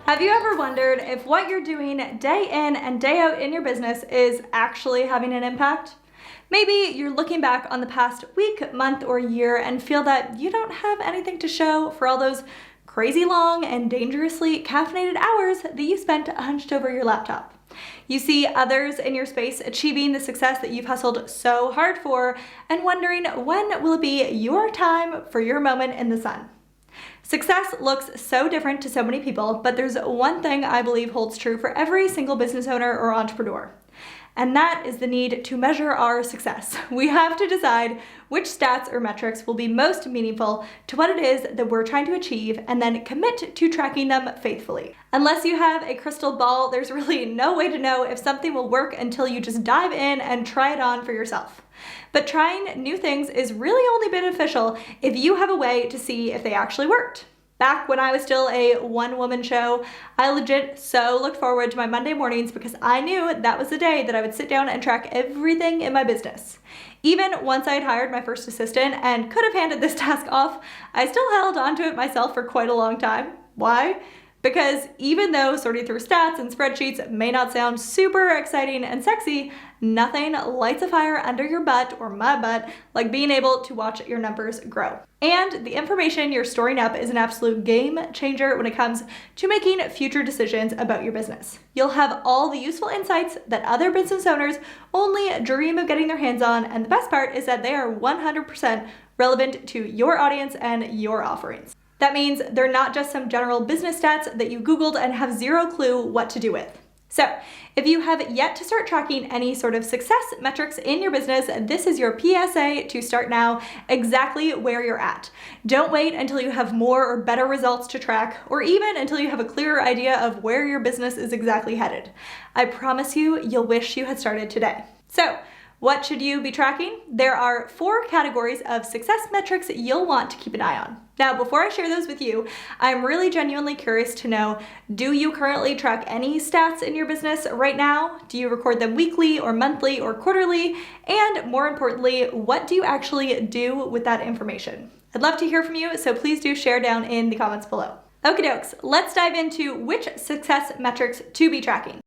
Have you ever wondered if what you're doing day in and day out in your business is actually having an impact? Maybe you're looking back on the past week, month, or year and feel that you don't have anything to show for all those crazy long and dangerously caffeinated hours that you spent hunched over your laptop. You see others in your space achieving the success that you've hustled so hard for and wondering when will it be your time for your moment in the sun. Success looks so different to so many people, but there's one thing I believe holds true for every single business owner or entrepreneur, and that is the need to measure our success. We have to decide which stats or metrics will be most meaningful to what it is that we're trying to achieve and then commit to tracking them faithfully. Unless you have a crystal ball, there's really no way to know if something will work until you just dive in and try it on for yourself. But trying new things is really only beneficial if you have a way to see if they actually worked. Back when I was still a one-woman show, I legit so looked forward to my Monday mornings because I knew that was the day that I would sit down and track everything in my business. Even once I had hired my first assistant and could have handed this task off, I still held onto it myself for quite a long time. Why? Because even though sorting through stats and spreadsheets may not sound super exciting and sexy, nothing lights a fire under your butt, or my butt, like being able to watch your numbers grow. And the information you're storing up is an absolute game changer when it comes to making future decisions about your business. You'll have all the useful insights that other business owners only dream of getting their hands on, and the best part is that they are 100% relevant to your audience and your offerings. That means they're not just some general business stats that you Googled and have zero clue what to do with. So, if you have yet to start tracking any sort of success metrics in your business, this is your PSA to start now exactly where you're at. Don't wait until you have more or better results to track, or even until you have a clearer idea of where your business is exactly headed. I promise you, you'll wish you had started today. So, what should you be tracking? There are 4 categories of success metrics you'll want to keep an eye on. Now, before I share those with you, I'm really genuinely curious to know, do you currently track any stats in your business right now? Do you record them weekly or monthly or quarterly? And more importantly, what do you actually do with that information? I'd love to hear from you, so please do share down in the comments below. Okie dokes, let's dive into which success metrics to be tracking.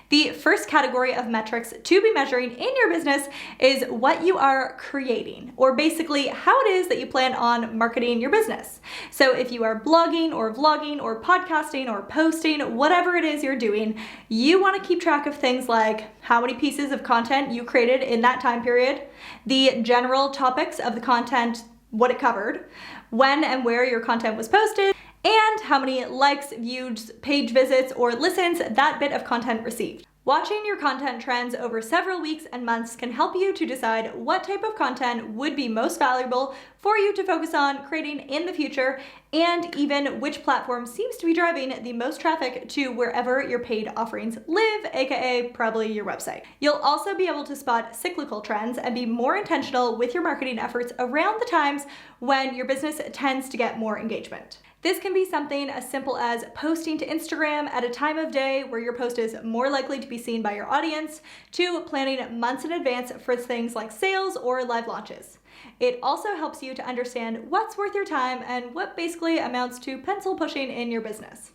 The first category of metrics to be measuring in your business is what you are creating, or basically how it is that you plan on marketing your business. So if you are blogging or vlogging or podcasting or posting, whatever it is you're doing, you want to keep track of things like how many pieces of content you created in that time period, the general topics of the content, what it covered, when and where your content was posted, and how many likes, views, page visits, or listens that bit of content received. Watching your content trends over several weeks and months can help you to decide what type of content would be most valuable for you to focus on creating in the future, and even which platform seems to be driving the most traffic to wherever your paid offerings live, aka probably your website. You'll also be able to spot cyclical trends and be more intentional with your marketing efforts around the times when your business tends to get more engagement. This can be something as simple as posting to Instagram at a time of day where your post is more likely to be seen by your audience, to planning months in advance for things like sales or live launches. It also helps you to understand what's worth your time and what basically amounts to pencil pushing in your business.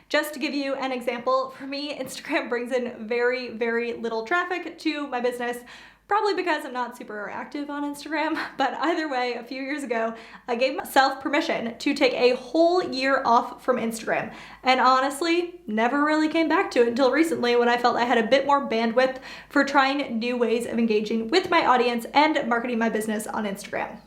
Just to give you an example, for me, Instagram brings in very, very little traffic to my business, probably because I'm not super active on Instagram, but either way, a few years ago, I gave myself permission to take a whole year off from Instagram, and honestly, never really came back to it until recently when I felt I had a bit more bandwidth for trying new ways of engaging with my audience and marketing my business on Instagram.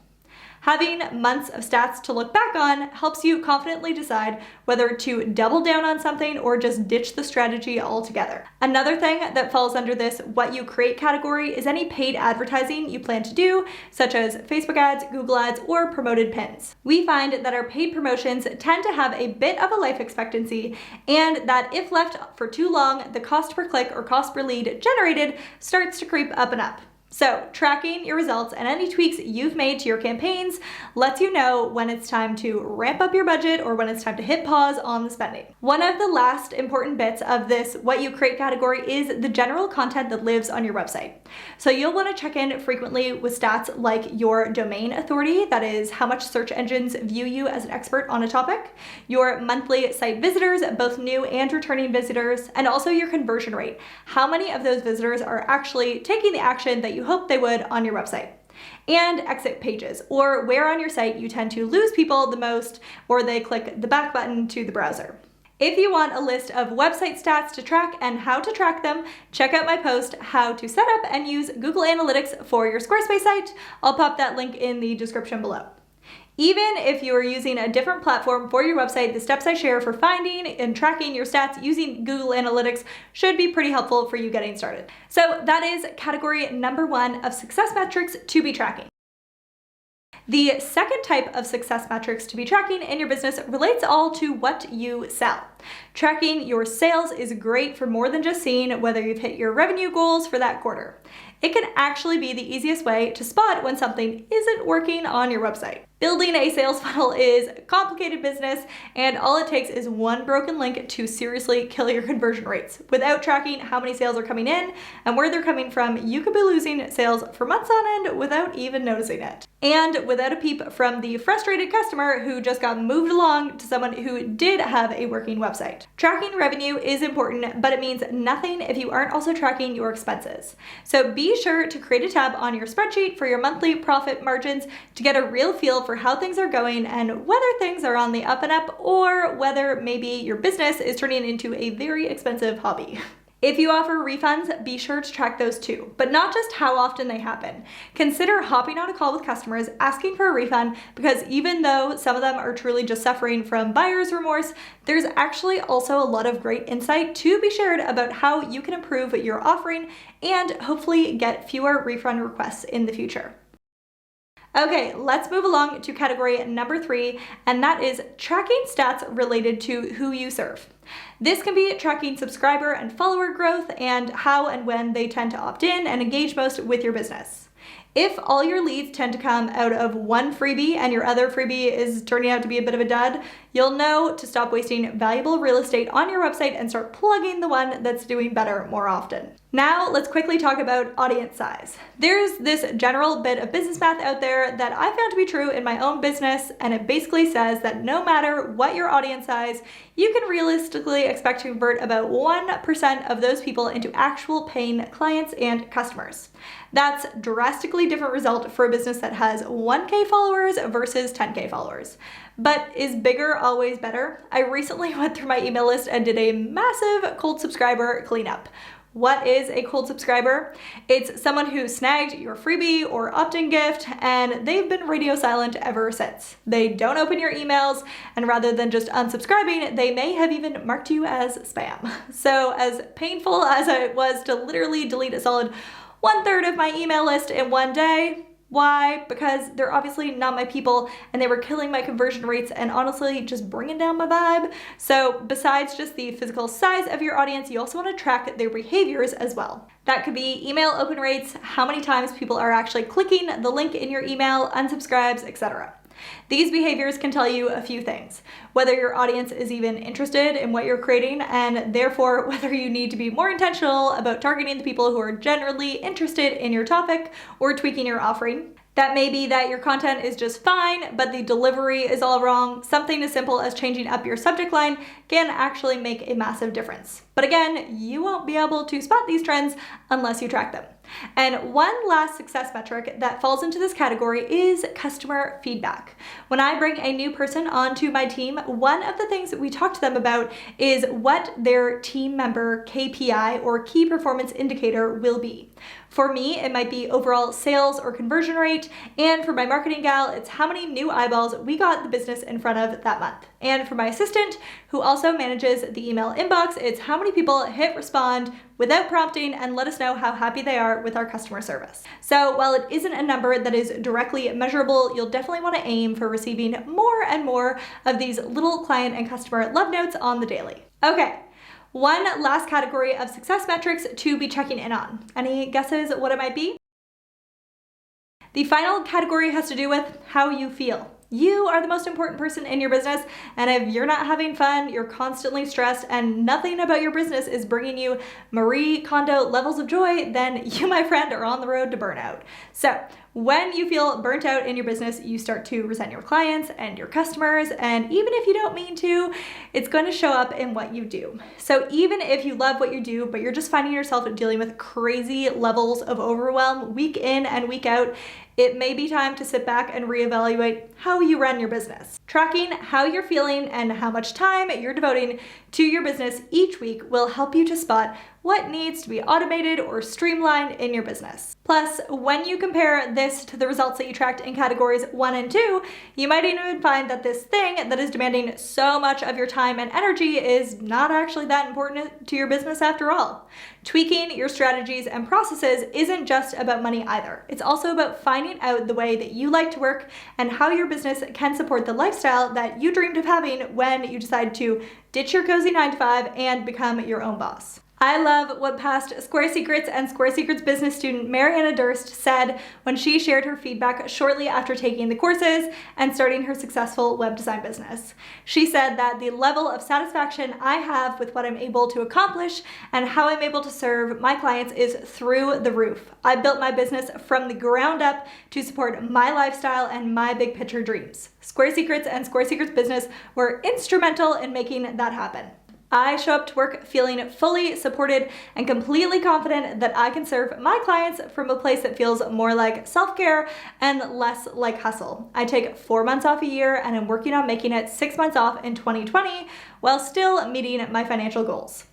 Having months of stats to look back on helps you confidently decide whether to double down on something or just ditch the strategy altogether. Another thing that falls under this what you create category is any paid advertising you plan to do, such as Facebook ads, Google ads, or promoted pins. We find that our paid promotions tend to have a bit of a life expectancy, and that if left for too long, the cost per click or cost per lead generated starts to creep up and up. So tracking your results and any tweaks you've made to your campaigns lets you know when it's time to ramp up your budget or when it's time to hit pause on the spending. One of the last important bits of this what you create category is the general content that lives on your website. So you'll want to check in frequently with stats like your domain authority, that is how much search engines view you as an expert on a topic, your monthly site visitors, both new and returning visitors, and also your conversion rate. How many of those visitors are actually taking the action that you hope they would on your website. And exit pages, or where on your site you tend to lose people the most, or they click the back button to the browser. If you want a list of website stats to track and how to track them, check out my post, How to Set Up and Use Google Analytics for Your Squarespace Site. I'll pop that link in the description below. Even if you are using a different platform for your website, the steps I share for finding and tracking your stats using Google Analytics should be pretty helpful for you getting started. So that is category number 1 of success metrics to be tracking. The second type of success metrics to be tracking in your business relates all to what you sell. Tracking your sales is great for more than just seeing whether you've hit your revenue goals for that quarter. It can actually be the easiest way to spot when something isn't working on your website. Building a sales funnel is a complicated business, and all it takes is one broken link to seriously kill your conversion rates. Without tracking how many sales are coming in and where they're coming from, you could be losing sales for months on end without even noticing it. And without a peep from the frustrated customer who just got moved along to someone who did have a working website. Tracking revenue is important, but it means nothing if you aren't also tracking your expenses. So be sure to create a tab on your spreadsheet for your monthly profit margins to get a real feel for how things are going and whether things are on the up and up or whether maybe your business is turning into a very expensive hobby. If you offer refunds, be sure to track those too, but not just how often they happen. Consider hopping on a call with customers asking for a refund, because even though some of them are truly just suffering from buyer's remorse, there's actually also a lot of great insight to be shared about how you can improve your offering and hopefully get fewer refund requests in the future. Okay, let's move along to category number 3, and that is tracking stats related to who you serve. This can be tracking subscriber and follower growth and how and when they tend to opt in and engage most with your business. If all your leads tend to come out of one freebie and your other freebie is turning out to be a bit of a dud, you'll know to stop wasting valuable real estate on your website and start plugging the one that's doing better more often. Now let's quickly talk about audience size. There's this general bit of business math out there that I found to be true in my own business, and it basically says that no matter what your audience size, you can realistically expect to convert about 1% of those people into actual paying clients and customers. That's a drastically different result for a business that has 1K followers versus 10K followers. But is bigger always better? I recently went through my email list and did a massive cold subscriber cleanup. What is a cold subscriber? It's someone who snagged your freebie or opt-in gift and they've been radio silent ever since. They don't open your emails, and rather than just unsubscribing, they may have even marked you as spam. So as painful as it was to literally delete a solid 1/3 of my email list in one day, why? Because they're obviously not my people and they were killing my conversion rates and honestly just bringing down my vibe. So besides just the physical size of your audience, you also want to track their behaviors as well. That could be email open rates, how many times people are actually clicking the link in your email, unsubscribes, etc. These behaviors can tell you a few things: whether your audience is even interested in what you're creating, and therefore whether you need to be more intentional about targeting the people who are generally interested in your topic or tweaking your offering. That may be that your content is just fine, but the delivery is all wrong. Something as simple as changing up your subject line can actually make a massive difference. But again, you won't be able to spot these trends unless you track them. And one last success metric that falls into this category is customer feedback. When I bring a new person onto my team, one of the things that we talk to them about is what their team member KPI or key performance indicator will be. For me, it might be overall sales or conversion rate, and for my marketing gal, it's how many new eyeballs we got the business in front of that month. And for my assistant, who also manages the email inbox, it's how many people hit respond without prompting and let us know how happy they are with our customer service. So while it isn't a number that is directly measurable, you'll definitely want to aim for receiving more and more of these little client and customer love notes on the daily. Okay. One last category of success metrics to be checking in on. Any guesses what it might be? The final category has to do with how you feel. You are the most important person in your business, and if you're not having fun, you're constantly stressed, and nothing about your business is bringing you Marie Kondo levels of joy, then you, my friend, are on the road to burnout. So when you feel burnt out in your business, you start to resent your clients and your customers, and even if you don't mean to, it's going to show up in what you do. So even if you love what you do, but you're just finding yourself dealing with crazy levels of overwhelm week in and week out, it may be time to sit back and reevaluate how you run your business. Tracking how you're feeling and how much time you're devoting to your business each week will help you to spot what needs to be automated or streamlined in your business. Plus, when you compare this to the results that you tracked in categories 1 and 2, you might even find that this thing that is demanding so much of your time and energy is not actually that important to your business after all. Tweaking your strategies and processes isn't just about money either. It's also about finding out the way that you like to work and how your business can support the lifestyle that you dreamed of having when you decide to ditch your cozy 9-to-5 and become your own boss. I love what past Square Secrets and Square Secrets business student Mariana Durst said when she shared her feedback shortly after taking the courses and starting her successful web design business. She said that the level of satisfaction I have with what I'm able to accomplish and how I'm able to serve my clients is through the roof. I built my business from the ground up to support my lifestyle and my big picture dreams. Square Secrets and Square Secrets business were instrumental in making that happen. I show up to work feeling fully supported and completely confident that I can serve my clients from a place that feels more like self-care and less like hustle. I take 4 months off a year and I'm working on making it 6 months off in 2020 while still meeting my financial goals.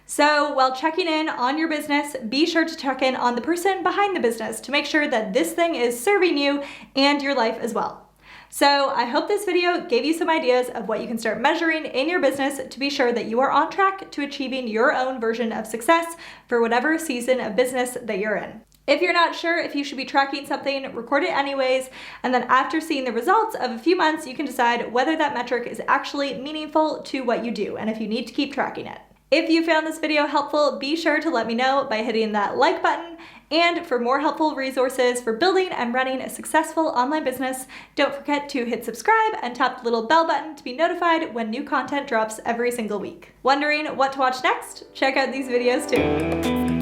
So while checking in on your business, be sure to check in on the person behind the business to make sure that this thing is serving you and your life as well. So I hope this video gave you some ideas of what you can start measuring in your business to be sure that you are on track to achieving your own version of success for whatever season of business that you're in. If you're not sure if you should be tracking something, record it anyways, and then after seeing the results of a few months, you can decide whether that metric is actually meaningful to what you do and if you need to keep tracking it. If you found this video helpful, be sure to let me know by hitting that like button. And for more helpful resources for building and running a successful online business, don't forget to hit subscribe and tap the little bell button to be notified when new content drops every single week. Wondering what to watch next? Check out these videos too.